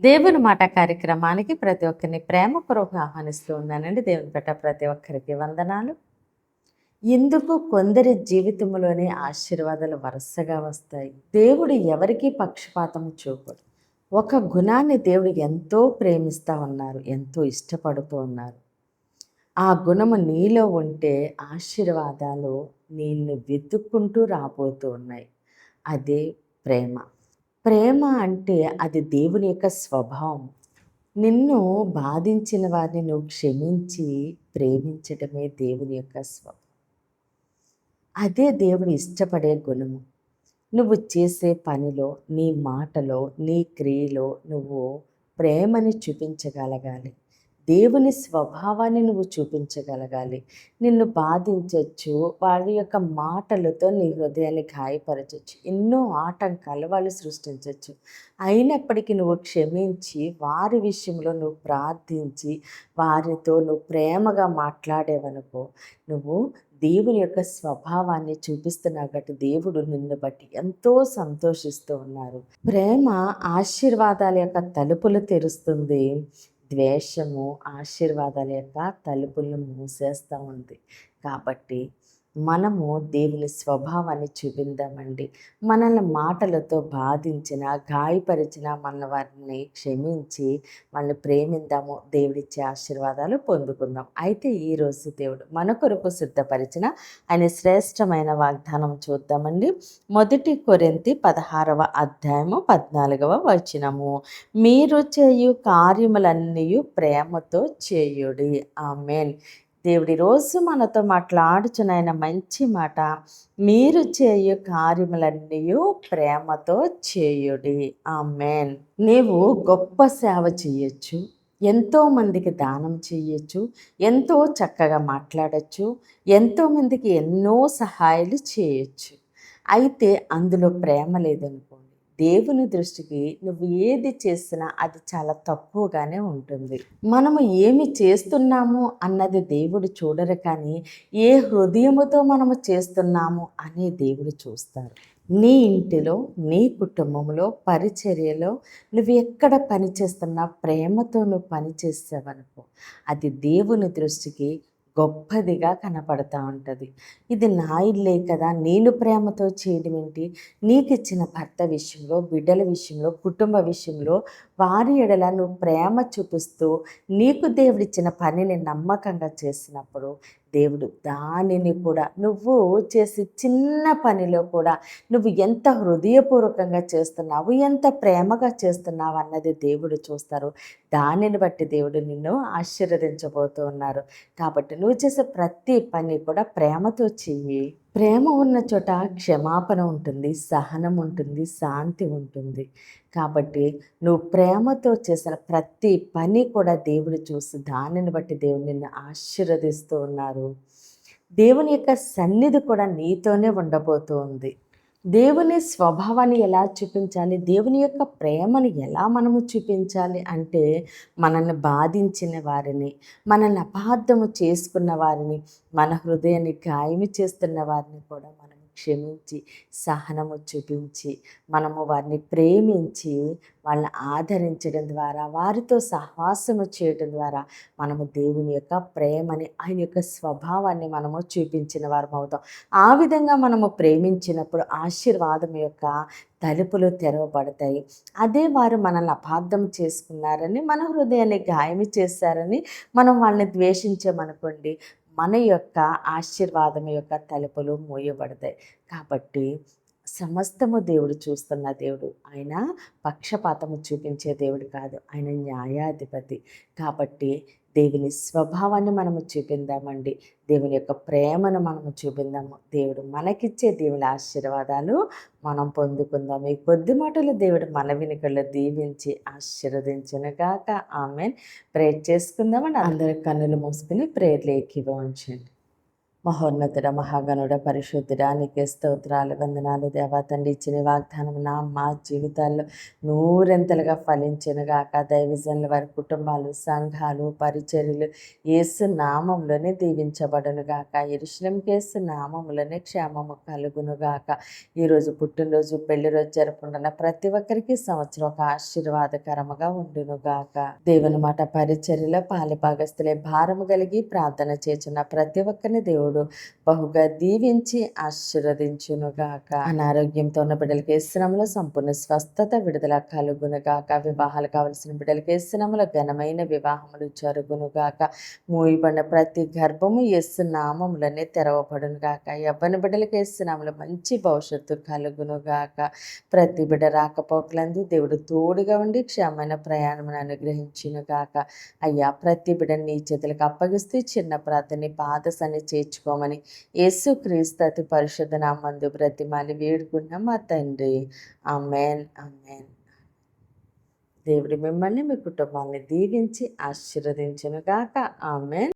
దేవుని మాట కార్యక్రమానికి ప్రతి ఒక్కరిని ప్రేమపూర్వకంగా ఆహ్వానిస్తూ ఉన్నానండి. దేవుని పెట్ట ప్రతి ఒక్కరికి వందనాలు. ఎందుకు కొందరి జీవితంలోనే ఆశీర్వాదాలు వరుసగా వస్తాయి. దేవుడు ఎవరికీ పక్షపాతం చూపడు. ఒక గుణాన్ని దేవుడు ఎంతో ప్రేమిస్తా ఉన్నారు, ఎంతో ఇష్టపడుతూ ఉన్నారు. ఆ గుణము నీలో ఉంటే ఆశీర్వాదాలు నిన్ను వెతుక్కుంటూ రాబోతూ ఉన్నాయి. అదే ప్రేమ. ప్రేమ అంటే అది దేవుని యొక్క స్వభావం. నిన్ను బాధించిన వారిని నువ్వు క్షమించి ప్రేమించటమే దేవుని యొక్క స్వభావం. అదే దేవుడు ఇష్టపడే గుణము. నువ్వు చేసే పనిలో, నీ మాటలో, నీ క్రియలో నువ్వు ప్రేమని చూపించగలగాలి. దేవుని స్వభావాన్ని నువ్వు చూపించగలగాలి. నిన్ను బాధించొచ్చు, వారి యొక్క మాటలతో నీ హృదయాన్ని గాయపరచొచ్చు. ఎన్నో ఆటంకాలు వాళ్ళు సృష్టించొచ్చు. అయినప్పటికీ నువ్వు క్షమించి, వారి విషయంలో నువ్వు ప్రార్థించి, వారితో నువ్వు ప్రేమగా మాట్లాడేవనుకో, నువ్వు దేవుని యొక్క స్వభావాన్ని చూపిస్తున్నావు కాబట్టి దేవుడు నిన్ను బట్టి ఎంతో సంతోషిస్తూ ఉన్నారు. ప్రేమ ఆశీర్వాదాల యొక్క తలుపులు తెరుస్తుంది. ద్వేషము ఆశీర్వాదాల యొక్క తలుపులను మూసేస్తూ ఉంది. కాబట్టి మనము దేవుని స్వభావాన్ని చూపిందామండి. మనల్ని మాటలతో బాధించిన, గాయపరిచిన మన వారిని క్షమించి వాళ్ళని ప్రేమిద్దాము. దేవుడిచ్చే ఆశీర్వాదాలు పొందుకుందాం. అయితే ఈరోజు దేవుడు మన కొరకు సిద్ధపరిచిన ఆయన శ్రేష్టమైన వాగ్దానం చూద్దామండి. 1 కొరింథీ 16వ అధ్యాయము 14వ వచనము. మీరు చేయు కార్యములన్నీ ప్రేమతో చేయుడి. ఆమేన్. దేవుడి రోజు మనతో మాట్లాడుచున్న మంచి మాట, మీరు చేయు కార్యములన్నీ ప్రేమతో చేయుడి. ఆమేన్. నీవు గొప్ప సేవ చేయొచ్చు, ఎంతోమందికి దానం చేయొచ్చు, ఎంతో చక్కగా మాట్లాడచ్చు, ఎంతోమందికి ఎన్నో సహాయాలు చేయొచ్చు. అయితే అందులో ప్రేమ లేదనుకోండి, దేవుని దృష్టికి నువ్వు ఏది చేసినా అది చాలా తక్కువగానే ఉంటుంది. మనము ఏమి చేస్తున్నాము అన్నది దేవుడు చూడరు, కానీ ఏ హృదయముతో మనము చేస్తున్నాము అని దేవుడు చూస్తారు. నీ ఇంటిలో, నీ కుటుంబంలో, పరిచర్యలో నువ్వు ఎక్కడ పని చేస్తున్నా ప్రేమతో నువ్వు పని చేసావనుకో, అది దేవుని దృష్టికి గొప్పదిగా కనపడతా ఉంటుంది. ఇది నా ఇల్లే కదా, నేను ప్రేమతో చేయడం ఏంటి? నీకు ఇచ్చిన భర్త విషయంలో, బిడ్డల విషయంలో, కుటుంబ విషయంలో వారి ఎడల నువ్వు ప్రేమ చూపిస్తూ నీకు దేవుడిచ్చిన పనిని నమ్మకంగా చేసినప్పుడు దేవుడు దానిని కూడా, నువ్వు చేసే చిన్న పనిలో కూడా నువ్వు ఎంత హృదయపూర్వకంగా చేస్తున్నావు, ఎంత ప్రేమగా చేస్తున్నావు అన్నది దేవుడు చూస్తారు. దానిని బట్టి దేవుడు నిన్ను ఆశీర్వదించబోతూ ఉన్నారు. కాబట్టి నువ్వు చేసే ప్రతి పని కూడా ప్రేమతో చెయ్యి. ప్రేమ ఉన్న చోట క్షమాపణ ఉంటుంది, సహనం ఉంటుంది, శాంతి ఉంటుంది. కాబట్టి నువ్వు ప్రేమతో చేసిన ప్రతి పని కూడా దేవుడు చూసి దానిని బట్టి దేవుడు నిన్ను ఆశీర్వదిస్తూ ఉన్నారు. దేవుని యొక్క సన్నిధి కూడా నీతోనే ఉండబోతూ ఉంది. దేవుని స్వభావాన్ని ఎలా చూపించాలి, దేవుని యొక్క ప్రేమను ఎలా మనము చూపించాలి అంటే, మనల్ని బాధించిన వారిని, మనల్ని అపార్థము చేసుకున్న వారిని, మన హృదయాన్ని గాయము చేస్తున్న వారిని కూడా మనము క్షమించి, సహనము చూపించి, మనము వారిని ప్రేమించి, వాళ్ళని ఆదరించడం ద్వారా, వారితో సహవాసము చేయడం ద్వారా మనము దేవుని యొక్క ప్రేమని, ఆయన యొక్క స్వభావాన్ని మనము చూపించిన వారం అవుతాం. ఆ విధంగా మనము ప్రేమించినప్పుడు ఆశీర్వాదం యొక్క తలుపులు తెరవబడతాయి. అదే వారు మనల్ని అపార్థం చేసుకున్నారని, మన హృదయాన్ని గాయము చేశారని మనం వాళ్ళని ద్వేషించామనుకోండి, మన యొక్క ఆశీర్వాదం యొక్క తలుపులు మూయబడతాయి. కాబట్టి సమస్తము దేవుడు చూస్తున్న దేవుడు. ఆయన పక్షపాతము చూపించే దేవుడు కాదు, ఆయన న్యాయాధిపతి. కాబట్టి దేవుని స్వభావాన్ని మనము చూపిందామండి. దేవుని యొక్క ప్రేమను మనము చూపిందాము. దేవుడు మనకిచ్చే దేవుని ఆశీర్వాదాలు మనం పొందుకుందాము. ఈ కొద్ది మాటలు దేవుడు మన వెనుకల్లో దీవించి ఆశీర్వదించునుగాక. ఆమేన్. ప్రేయర్ చేసుకుందామండి. అందరి కన్నులు మూసుకుని ప్రేయర్లు ఏకీభవించండి. మహోన్నతుడ మహాగణుడ పరిశుద్ధుడా నీకే స్తోత్రాలు వందనాలు దేవా తండ్రి ఇచ్చిన వాగ్దానం మా జీవితాల్లో నూరెంతలుగా ఫలించినగాక దైవజనుల వారి కుటుంబాలు సంఘాలు పరిచర్యలు యేసు నామంలోనే దీవించబడునుగాక యెరూషలేముకి యేసు నామంలోనే క్షేమము కలుగునుగాక. ఈరోజు పుట్టినరోజు పెళ్లి రోజు జరుపుకుంటున్న ప్రతి ఒక్కరికి సంవత్సరం ఒక ఆశీర్వాదకరముగా ఉండునుగాక. దేవుని మాట పరిచర్యలో పాలిభాగస్తులే భారము కలిగి ప్రార్థన చేస్తున్న ప్రతి ఒక్కరిని దేవుడు బహుగా దీవించి ఆశీర్వదించునుగాక. అనారోగ్యంతో ఉన్న బిడ్డలకి యేసునామములో సంపూర్ణ స్వస్థత విడుదల కలుగునుగాక. వివాహాలు కావలసిన బిడ్డలకి యేసునామములో ఘనమైన వివాహములు జరుగునుగాక. మూయబడిన ప్రతి గర్భము యేసు నామములోనే తెరవబడునుగాక. యవ్వన బిడ్డలకి యేసునామములో మంచి భవిష్యత్తు కలుగునుగాక. ప్రతి బిడ్డ రాకపోకలందు దేవుడు తోడుగా ఉండి క్షేమమైన ప్రయాణమును అనుగ్రహించునుగాక. అయ్యా ప్రతి బిడ్డని నీ చేతులకు అప్పగిస్తూ చిన్న ప్రార్థన పాదసాన్ని చేర్చుకోమని యేసుక్రీస్తు అతి పరిశుద్ధ నామందు బ్రతిమాలి వేడుకున్నాం మా తండ్రి. ఆమేన్ ఆమేన్. దేవుడు మిమ్మల్ని మీ కుటుంబాన్ని దీవించి ఆశీర్వదించునుగాక. ఆమేన్.